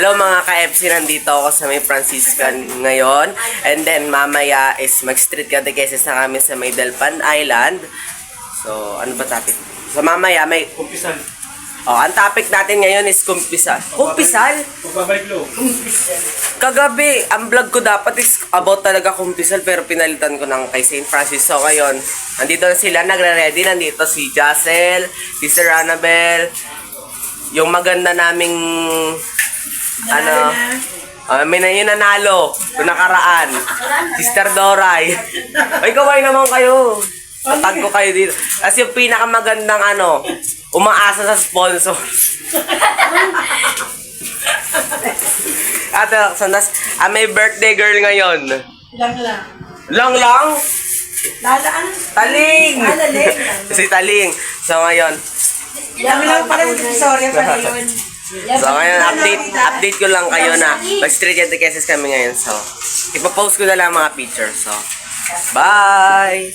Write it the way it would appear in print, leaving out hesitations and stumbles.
Hello mga ka-FC, nandito ako sa may Franciscan ngayon. And then mamaya is mag-street catechesis na kami sa may Delpan Island. So, ano ba topic? So mamaya may... Kumpisan. Oh, ang topic natin ngayon is kumpisal. Kumpisal? Pagbabalik lo. Kagabi, ang vlog ko dapat is about talaga kumpisal pero pinalitan ko ng kay St. Francis. So ngayon, nandito na sila, nagre-ready. Nandito si Jacel, si Sir Annabel, yung maganda naming may yung nanalo, yung nakaraan. Sister Doray. Ay, kaway naman kayo. Tatag ko kayo dito. Kasi yung pinakamagandang umaasa sa sponsor. Ate, sandas, may birthday girl ngayon. Lang. Lang? Lalaan. Taling! Taling. Si Taling. So ngayon, Lang pala yung sorry pala yun. So ngayon, update ko lang kayo na mag-street catechesis kami ngayon. So, ipapost ko na lang mga pictures. So, bye!